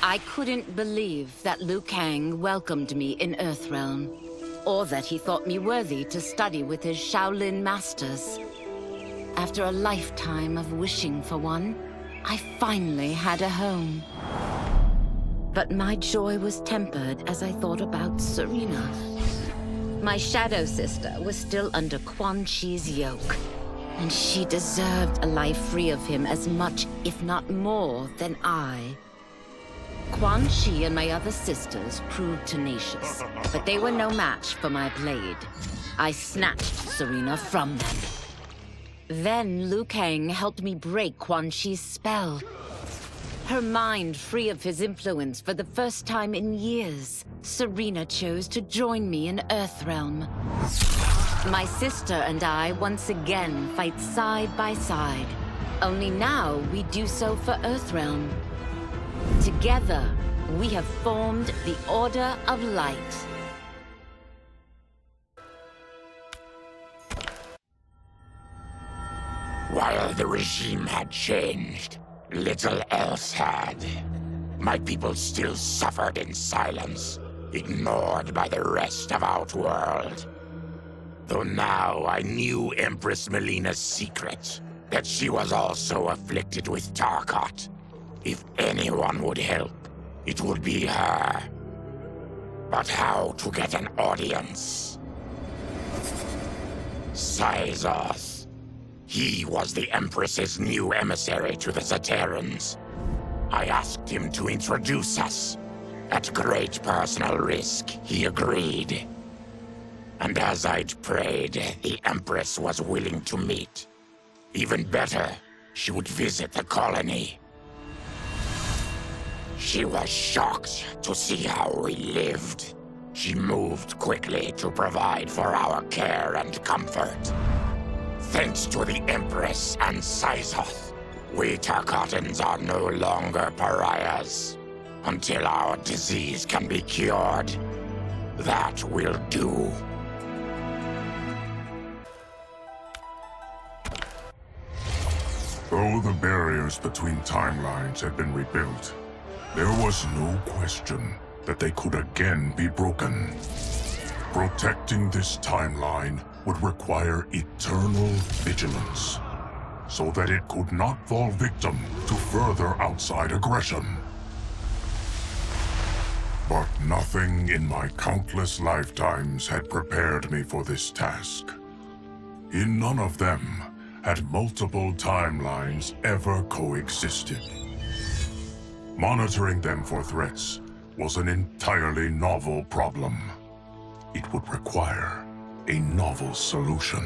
I couldn't believe that Liu Kang welcomed me in Earthrealm, or that he thought me worthy to study with his Shaolin masters. After a lifetime of wishing for one, I finally had a home. But my joy was tempered as I thought about Serena. My shadow sister was still under Quan Chi's yoke, and she deserved a life free of him as much, if not more, than I. Quan Chi and my other sisters proved tenacious, but they were no match for my blade. I snatched Serena from them. Then Liu Kang helped me break Quan Chi's spell. Her mind free of his influence for the first time in years, Serena chose to join me in Earthrealm. My sister and I once again fight side by side. Only now we do so for Earthrealm. Together, we have formed the Order of Light. While the regime had changed, little else had. My people still suffered in silence, ignored by the rest of Outworld. Though now I knew Empress Melina's secret, that she was also afflicted with Tarkat. If anyone would help, it would be her. But how to get an audience? Syzoth. He was the Empress's new emissary to the Zaterrans. I asked him to introduce us. At great personal risk, he agreed. And as I'd prayed, the Empress was willing to meet. Even better, she would visit the colony. She was shocked to see how we lived. She moved quickly to provide for our care and comfort. Thanks to the Empress and Syzoth, we Tarkatans are no longer pariahs. Until our disease can be cured, that will do. Though the barriers between timelines had been rebuilt, there was no question that they could again be broken. Protecting this timeline would require eternal vigilance, so that it could not fall victim to further outside aggression. But nothing in my countless lifetimes had prepared me for this task. In none of them had multiple timelines ever coexisted. Monitoring them for threats was an entirely novel problem. It would require a novel solution.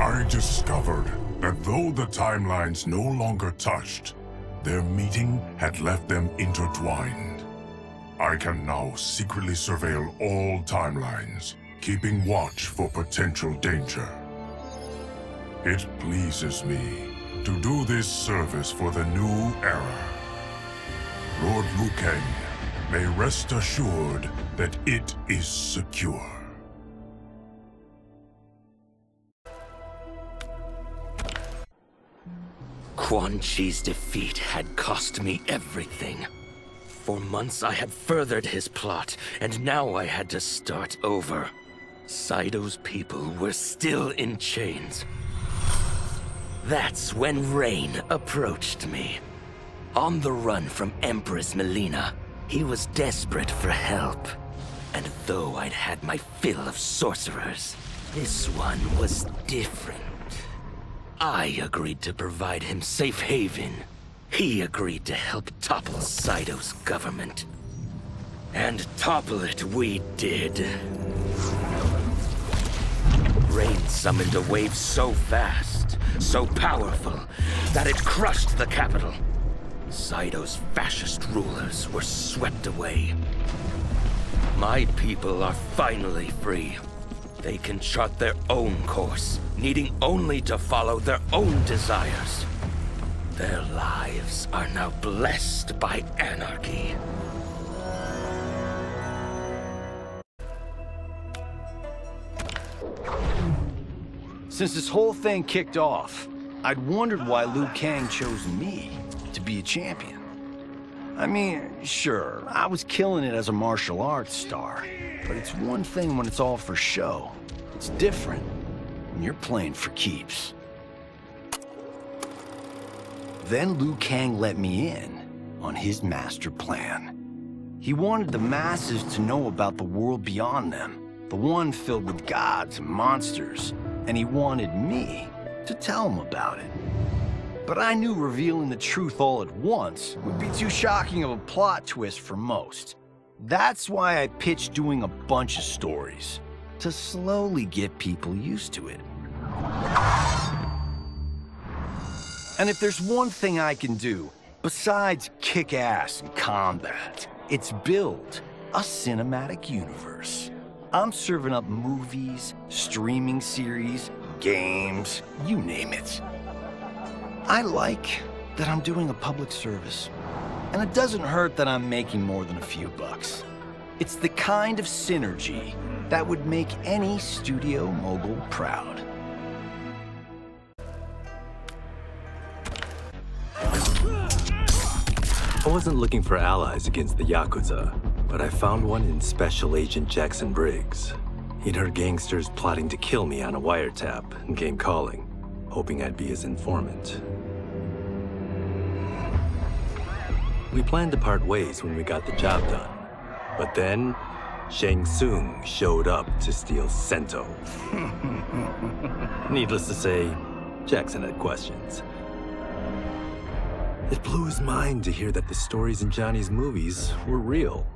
I discovered that though the timelines no longer touched, their meeting had left them intertwined. I can now secretly surveil all timelines, keeping watch for potential danger. It pleases me to do this service for the new era. Lord Liu Kang may rest assured that it is secure. Quan Chi's defeat had cost me everything. For months I had furthered his plot, and now I had to start over. Saito's people were still in chains. That's when Rain approached me. On the run from Empress Melina, he was desperate for help. And though I'd had my fill of sorcerers, this one was different. I agreed to provide him safe haven. He agreed to help topple Saito's government. And topple it we did. Rain summoned a wave so fast, so powerful, that it crushed the capital. Saito's fascist rulers were swept away. My people are finally free. They can chart their own course, needing only to follow their own desires. Their lives are now blessed by anarchy. Since this whole thing kicked off, I'd wondered why Liu Kang chose me to be a champion. I mean, sure, I was killing it as a martial arts star, but it's one thing when it's all for show. It's different when you're playing for keeps. Then Liu Kang let me in on his master plan. He wanted the masses to know about the world beyond them, the one filled with gods and monsters, and he wanted me to tell them about it. But I knew revealing the truth all at once would be too shocking of a plot twist for most. That's why I pitched doing a bunch of stories, to slowly get people used to it. And if there's one thing I can do, besides kick ass in combat, it's build a cinematic universe. I'm serving up movies, streaming series, games, you name it. I like that I'm doing a public service. And it doesn't hurt that I'm making more than a few bucks. It's the kind of synergy that would make any studio mogul proud. I wasn't looking for allies against the Yakuza, but I found one in Special Agent Jackson Briggs. He'd heard gangsters plotting to kill me on a wiretap and came calling, hoping I'd be his informant. We planned to part ways when we got the job done, but then Shang Tsung showed up to steal Sento. Needless to say, Jackson had questions. It blew his mind to hear that the stories in Johnny's movies were real.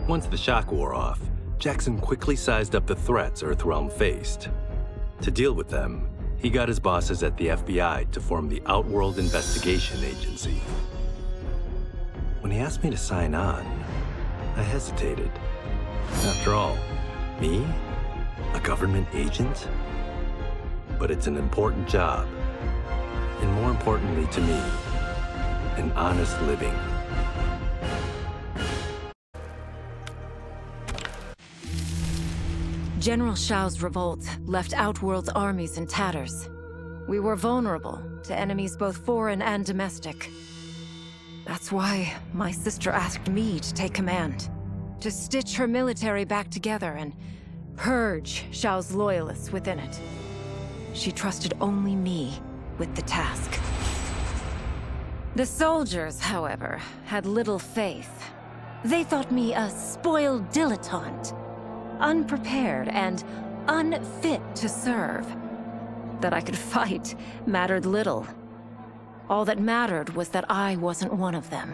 Once the shock wore off, Jackson quickly sized up the threats Earthrealm faced. To deal with them, he got his bosses at the FBI to form the Outworld Investigation Agency. When he asked me to sign on, I hesitated. After all, me? A government agent? But it's an important job. And more importantly to me, an honest living. General Shao's revolt left Outworld's armies in tatters. We were vulnerable to enemies both foreign and domestic. That's why my sister asked me to take command, to stitch her military back together and purge Shao's loyalists within it. She trusted only me with the task. The soldiers, however, had little faith. They thought me a spoiled dilettante, unprepared and unfit to serve. That I could fight mattered little. All that mattered was that I wasn't one of them.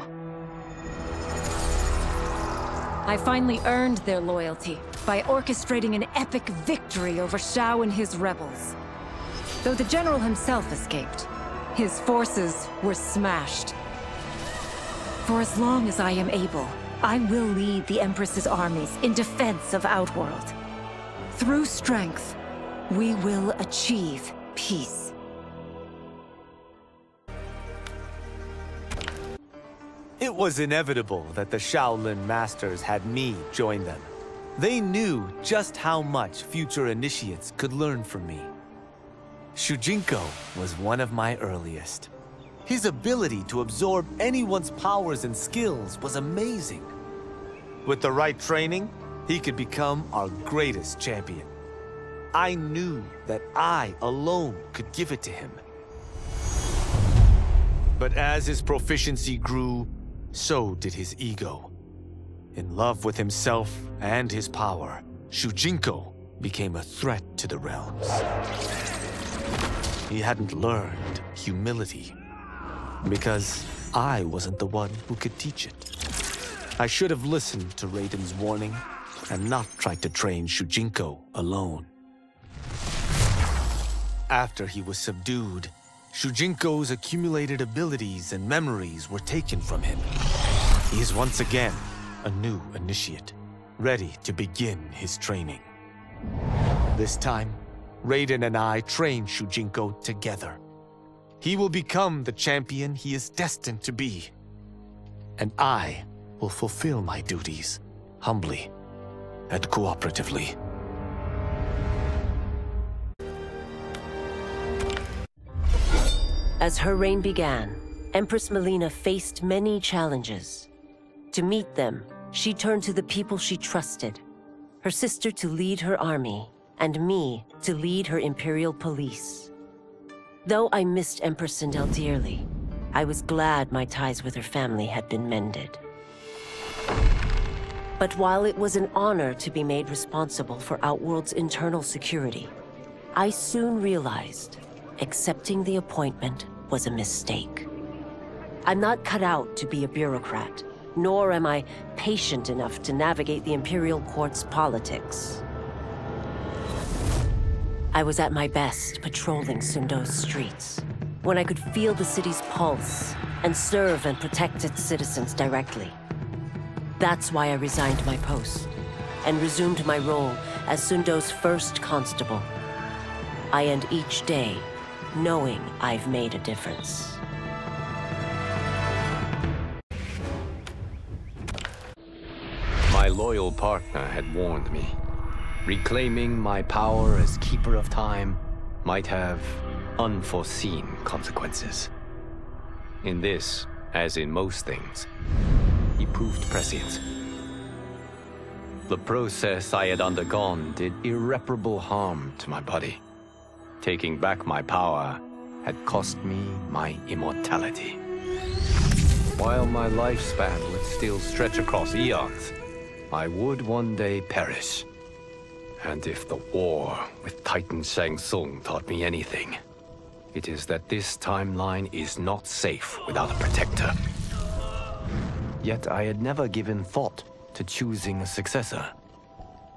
I finally earned their loyalty by orchestrating an epic victory over Shao and his rebels. Though the general himself escaped, his forces were smashed. For as long as I am able, I will lead the Empress's armies in defense of Outworld. Through strength, we will achieve peace. It was inevitable that the Shaolin Masters had me join them. They knew just how much future initiates could learn from me. Shujinko was one of my earliest. His ability to absorb anyone's powers and skills was amazing. With the right training, he could become our greatest champion. I knew that I alone could give it to him. But as his proficiency grew, so did his ego. In love with himself and his power, Shujinko became a threat to the realms. He hadn't learned humility, because I wasn't the one who could teach it. I should have listened to Raiden's warning and not tried to train Shujinko alone. After he was subdued, Shujinko's accumulated abilities and memories were taken from him. He is once again a new initiate, ready to begin his training. This time, Raiden and I train Shujinko together. He will become the champion he is destined to be. And I will fulfill my duties, humbly and cooperatively. As her reign began, Empress Melina faced many challenges. To meet them, she turned to the people she trusted. Her sister to lead her army, and me to lead her Imperial police. Though I missed Empress Sindel dearly, I was glad my ties with her family had been mended. But while it was an honor to be made responsible for Outworld's internal security, I soon realized accepting the appointment was a mistake. I'm not cut out to be a bureaucrat, nor am I patient enough to navigate the Imperial Court's politics. I was at my best patrolling Sundo's streets, when I could feel the city's pulse and serve and protect its citizens directly. That's why I resigned my post and resumed my role as Sundo's first constable. I end each day knowing I've made a difference. My loyal partner had warned me. Reclaiming my power as Keeper of Time might have unforeseen consequences. In this, as in most things, he proved prescient. The process I had undergone did irreparable harm to my body. Taking back my power had cost me my immortality. While my lifespan would still stretch across eons, I would one day perish. And if the war with Titan Shang Tsung taught me anything, it is that this timeline is not safe without a protector. Yet I had never given thought to choosing a successor.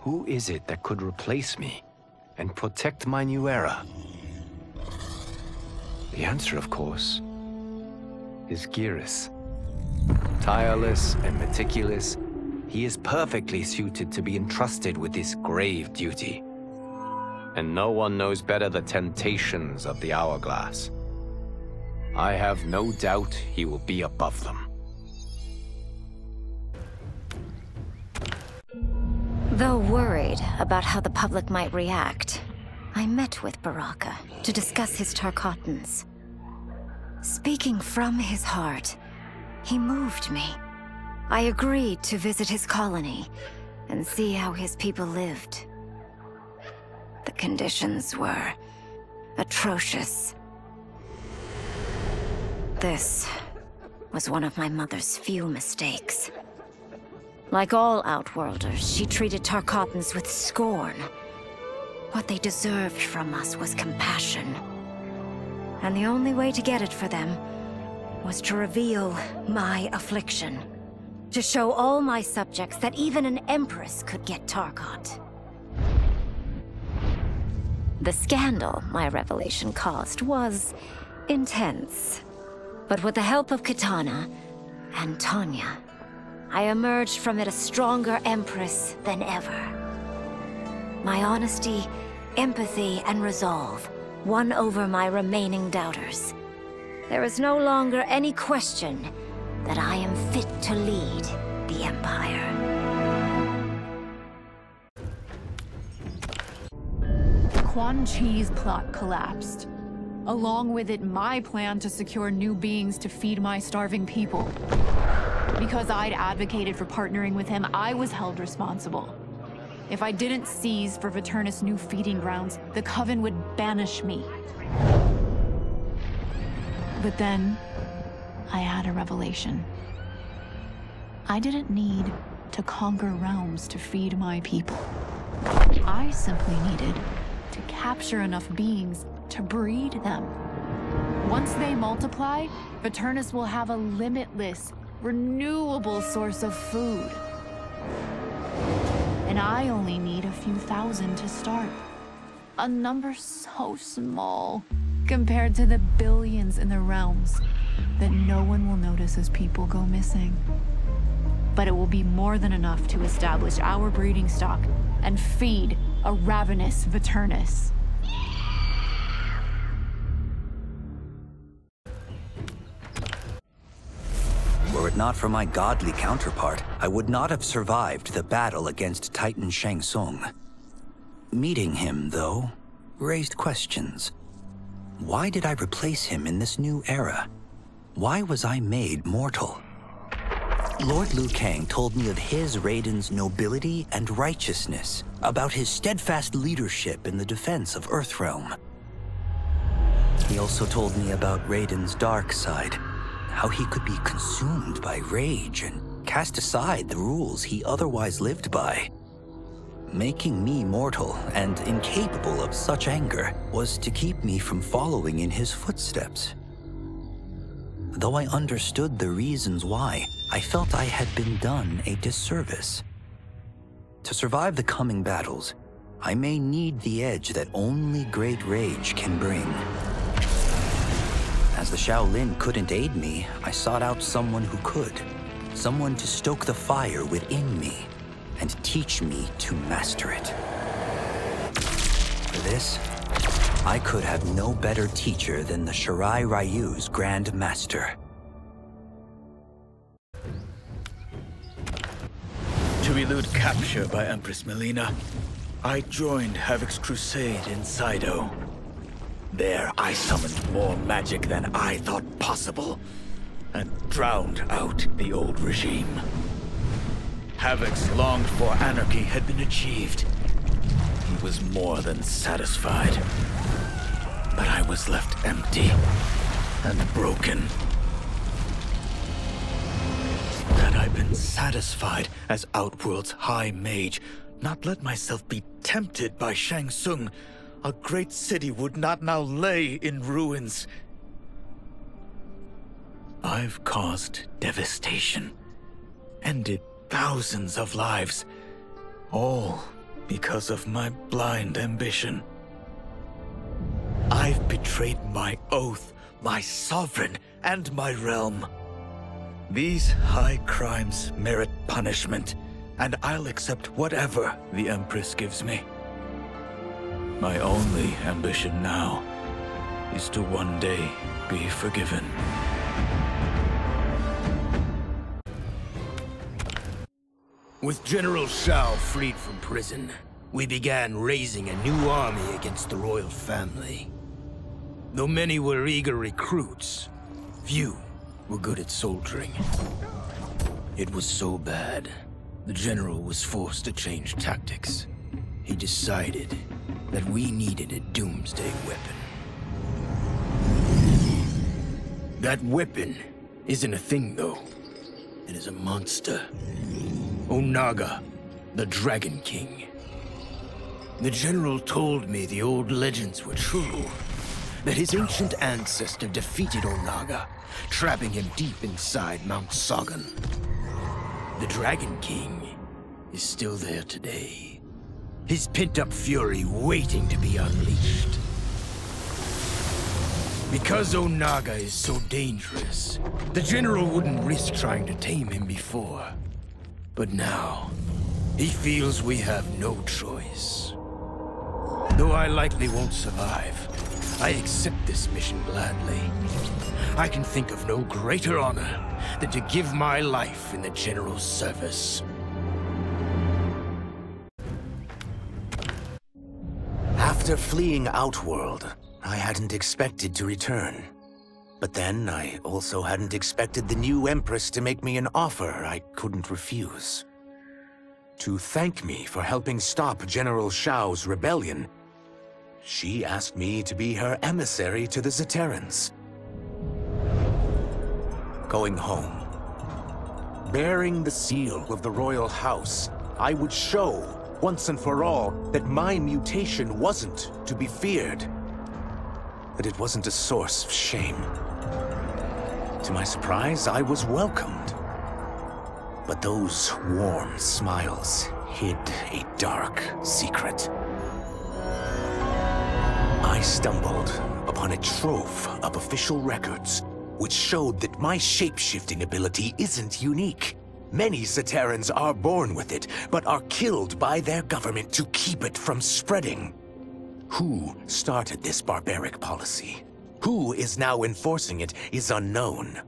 Who is it that could replace me and protect my new era? The answer, of course, is Geras. Tireless and meticulous, he is perfectly suited to be entrusted with this grave duty. And no one knows better the temptations of the Hourglass. I have no doubt he will be above them. Though worried about how the public might react, I met with Baraka to discuss his Tarkatans. Speaking from his heart, he moved me. I agreed to visit his colony and see how his people lived. The conditions were atrocious. This was one of my mother's few mistakes. Like all Outworlders, she treated Tarkatans with scorn. What they deserved from us was compassion. And the only way to get it for them was to reveal my affliction. To show all my subjects that even an Empress could get Tarkat. The scandal my revelation caused was intense. But with the help of Kitana and Tanya, I emerged from it a stronger Empress than ever. My honesty, empathy, and resolve won over my remaining doubters. There is no longer any question that I am fit to lead the Empire. Quan Chi's plot collapsed. Along with it, my plan to secure new beings to feed my starving people. Because I'd advocated for partnering with him, I was held responsible. If I didn't seize for Viternus' new feeding grounds, the Coven would banish me. But then, I had a revelation. I didn't need to conquer realms to feed my people. I simply needed to capture enough beings to breed them. Once they multiply, Viternus will have a limitless, renewable source of food. And I only need a few thousand to start. A number so small compared to the billions in the realms that no one will notice as people go missing. But it will be more than enough to establish our breeding stock and feed a ravenous Viternus. Were it not for my godly counterpart, I would not have survived the battle against Titan Shang Tsung. Meeting him, though, raised questions. Why did I replace him in this new era? Why was I made mortal? Lord Liu Kang told me of his Raiden's nobility and righteousness, about his steadfast leadership in the defense of Earthrealm. He also told me about Raiden's dark side, how he could be consumed by rage and cast aside the rules he otherwise lived by. Making me mortal and incapable of such anger was to keep me from following in his footsteps. Though I understood the reasons why, I felt I had been done a disservice. To survive the coming battles, I may need the edge that only great rage can bring. As the Shaolin couldn't aid me, I sought out someone who could. Someone to stoke the fire within me and teach me to master it. For this, I could have no better teacher than the Shirai Ryu's Grand Master. To elude capture by Empress Melina, I joined Havoc's crusade in Saido. There, I summoned more magic than I thought possible, and drowned out the old regime. Havoc's longed-for anarchy had been achieved. He was more than satisfied. But I was left empty and broken. Had I been satisfied as Outworld's High Mage, not let myself be tempted by Shang Tsung, a great city would not now lay in ruins. I've caused devastation, ended thousands of lives, all because of my blind ambition. I've betrayed my oath, my sovereign, and my realm. These high crimes merit punishment, and I'll accept whatever the Empress gives me. My only ambition now is to one day be forgiven. With General Shao freed from prison, we began raising a new army against the royal family. Though many were eager recruits, few were good at soldiering. It was so bad, the general was forced to change tactics. He decided that we needed a doomsday weapon. That weapon isn't a thing, though. It is a monster. Onaga, the Dragon King. The general told me the old legends were true, that his ancient ancestor defeated Onaga, trapping him deep inside Mount Sagan. The Dragon King is still there today, his pent-up fury waiting to be unleashed. Because Onaga is so dangerous, the general wouldn't risk trying to tame him before. But now, he feels we have no choice. Though I likely won't survive, I accept this mission gladly. I can think of no greater honor than to give my life in the general's service. After fleeing Outworld, I hadn't expected to return. But then, I also hadn't expected the new Empress to make me an offer I couldn't refuse. To thank me for helping stop General Shao's rebellion, she asked me to be her emissary to the Zaterrans. Going home, bearing the seal of the royal house, I would show, once and for all, that my mutation wasn't to be feared. That it wasn't a source of shame. To my surprise, I was welcomed. But those warm smiles hid a dark secret. I stumbled upon a trove of official records, which showed that my shape-shifting ability isn't unique. Many Zaterrans are born with it, but are killed by their government to keep it from spreading. Who started this barbaric policy? Who is now enforcing it is unknown.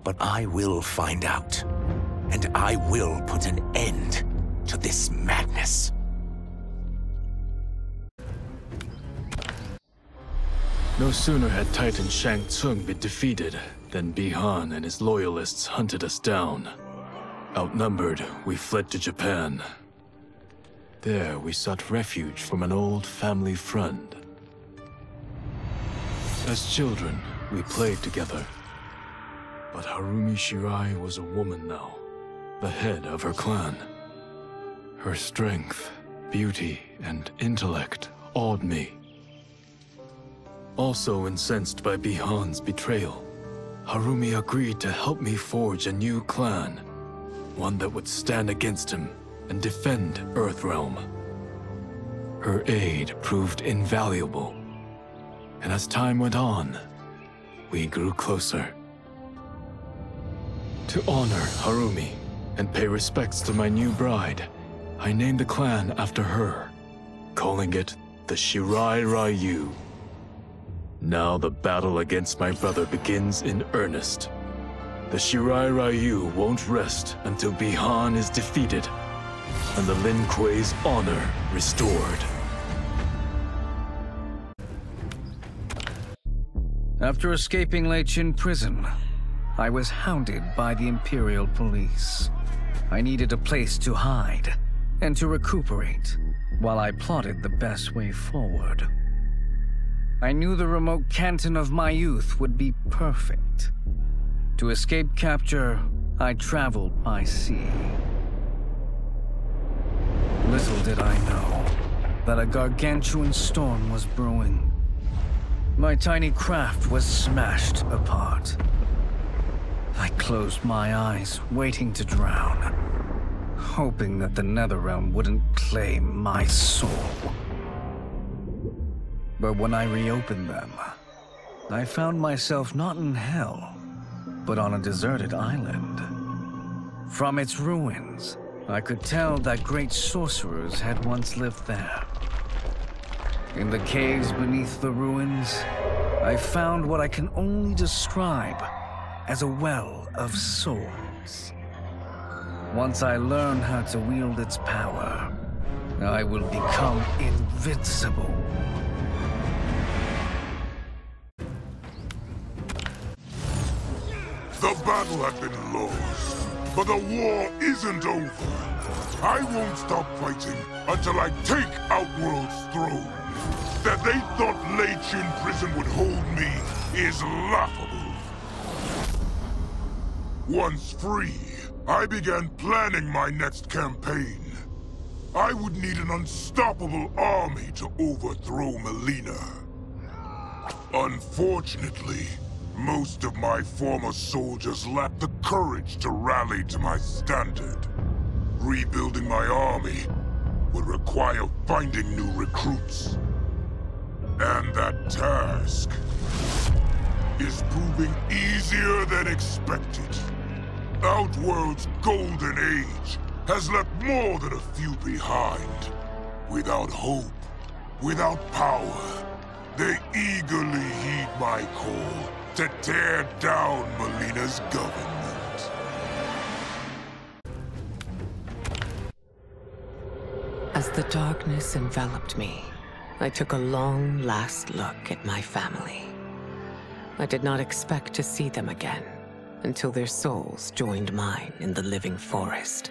But I will find out. And I will put an end to this madness. No sooner had Titan Shang Tsung been defeated Then Bihan and his loyalists hunted us down. Outnumbered, we fled to Japan. There, we sought refuge from an old family friend. As children, we played together. But Harumi Shirai was a woman now, the head of her clan. Her strength, beauty, and intellect awed me. Also incensed by Bihan's betrayal, Harumi agreed to help me forge a new clan, one that would stand against him and defend Earthrealm. Her aid proved invaluable, and as time went on, we grew closer. To honor Harumi and pay respects to my new bride, I named the clan after her, calling it the Shirai Ryu. Now the battle against my brother begins in earnest. The Shirai Ryu won't rest until Bihan is defeated and the Lin Kuei's honor restored. After escaping Lei Chin prison, I was hounded by the Imperial Police. I needed a place to hide and to recuperate while I plotted the best way forward. I knew the remote canton of my youth would be perfect. To escape capture, I traveled by sea. Little did I know that a gargantuan storm was brewing. My tiny craft was smashed apart. I closed my eyes, waiting to drown, hoping that the Netherrealm wouldn't claim my soul. But when I reopened them, I found myself not in hell, but on a deserted island. From its ruins, I could tell that great sorcerers had once lived there. In the caves beneath the ruins, I found what I can only describe as a well of souls. Once I learn how to wield its power, I will become invincible. The battle had been lost, but the war isn't over. I won't stop fighting until I take Outworld's throne. That they thought Lei Chin prison would hold me is laughable. Once free, I began planning my next campaign. I would need an unstoppable army to overthrow Melina. Unfortunately, most of my former soldiers lacked the courage to rally to my standard. Rebuilding my army would require finding new recruits. And that task is proving easier than expected. Outworld's golden age has left more than a few behind. Without hope, without power, they eagerly heed my call to tear down Melina's government. As the darkness enveloped me, I took a long last look at my family. I did not expect to see them again until their souls joined mine in the living forest.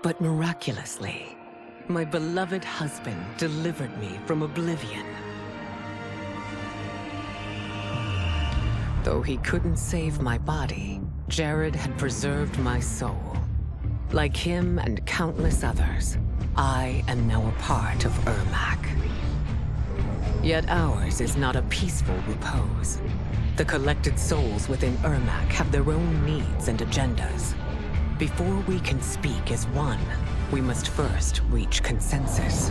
But miraculously, my beloved husband delivered me from oblivion. Though he couldn't save my body, Jared had preserved my soul. Like him and countless others, I am now a part of Ermac. Yet ours is not a peaceful repose. The collected souls within Ermac have their own needs and agendas. Before we can speak as one, we must first reach consensus.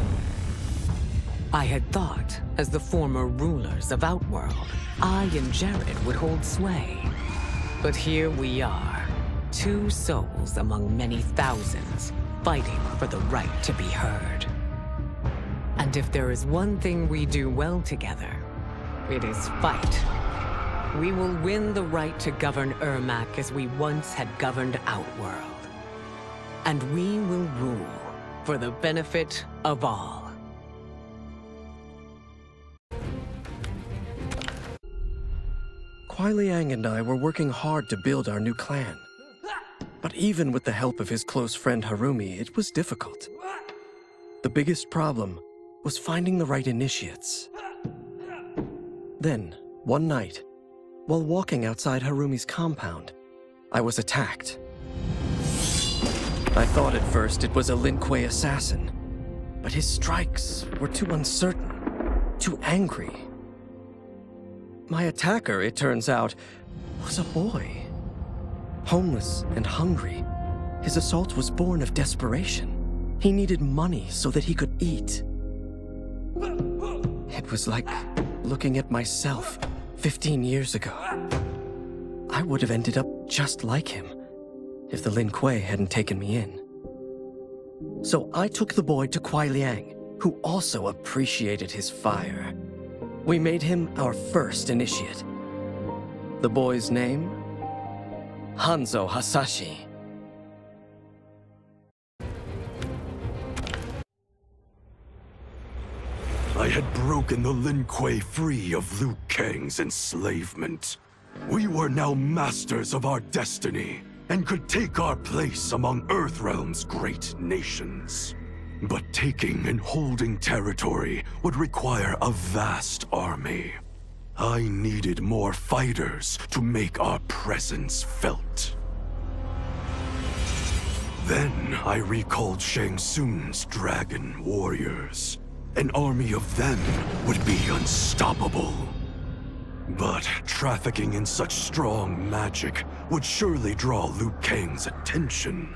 I had thought, as the former rulers of Outworld, I and Jared would hold sway. But here we are, two souls among many thousands, fighting for the right to be heard. And if there is one thing we do well together, it is fight. We will win the right to govern Ermac as we once had governed Outworld. And we will rule for the benefit of all. Kuai Liang and I were working hard to build our new clan. But even with the help of his close friend Harumi, it was difficult. The biggest problem was finding the right initiates. Then, one night, while walking outside Harumi's compound, I was attacked. I thought at first it was a Lin Kuei assassin, but his strikes were too uncertain, too angry. My attacker, it turns out, was a boy. Homeless and hungry, his assault was born of desperation. He needed money so that he could eat. It was like looking at myself 15 years ago. I would have ended up just like him if the Lin Kuei hadn't taken me in. So I took the boy to Kuai Liang, who also appreciated his fire. We made him our first initiate. The boy's name? Hanzo Hasashi. I had broken the Lin Kuei free of Liu Kang's enslavement. We were now masters of our destiny, and could take our place among Earthrealm's great nations. But taking and holding territory would require a vast army. I needed more fighters to make our presence felt. Then I recalled Shang Tsung's dragon warriors. An army of them would be unstoppable. But trafficking in such strong magic would surely draw Liu Kang's attention.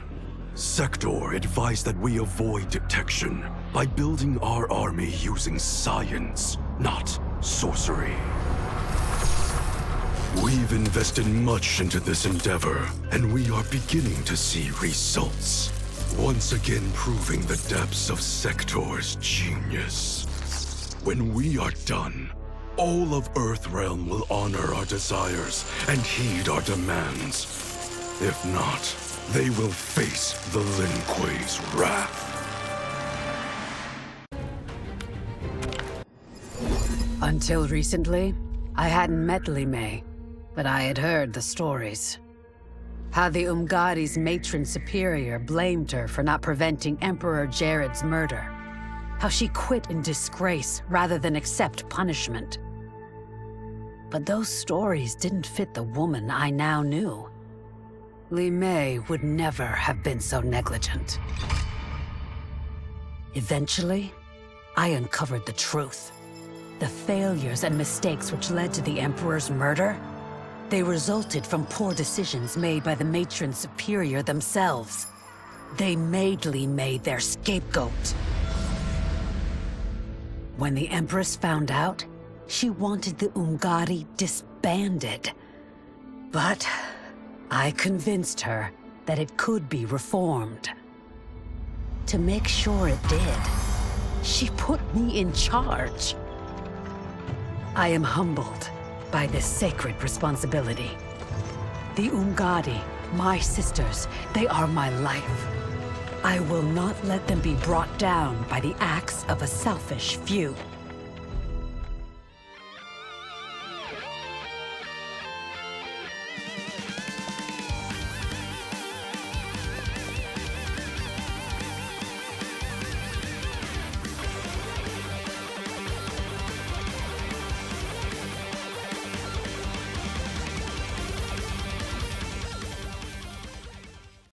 Sector advised that we avoid detection by building our army using science, not sorcery. We've invested much into this endeavor, and we are beginning to see results. Once again proving the depths of Sector's genius. When we are done, all of Earthrealm will honor our desires and heed our demands. If not, they will face the Lin Kuei's wrath. Until recently, I hadn't met Li Mei, but I had heard the stories. How the Umgadi's matron superior blamed her for not preventing Emperor Jared's murder. How she quit in disgrace rather than accept punishment. But those stories didn't fit the woman I now knew. Li Mei would never have been so negligent. Eventually, I uncovered the truth. The failures and mistakes which led to the Emperor's murder, they resulted from poor decisions made by the matron superior themselves. They made Li Mei their scapegoat. When the Empress found out, she wanted the Umgadi disbanded. But I convinced her that it could be reformed. To make sure it did, she put me in charge. I am humbled by this sacred responsibility. The Umgadi, my sisters, they are my life. I will not let them be brought down by the acts of a selfish few.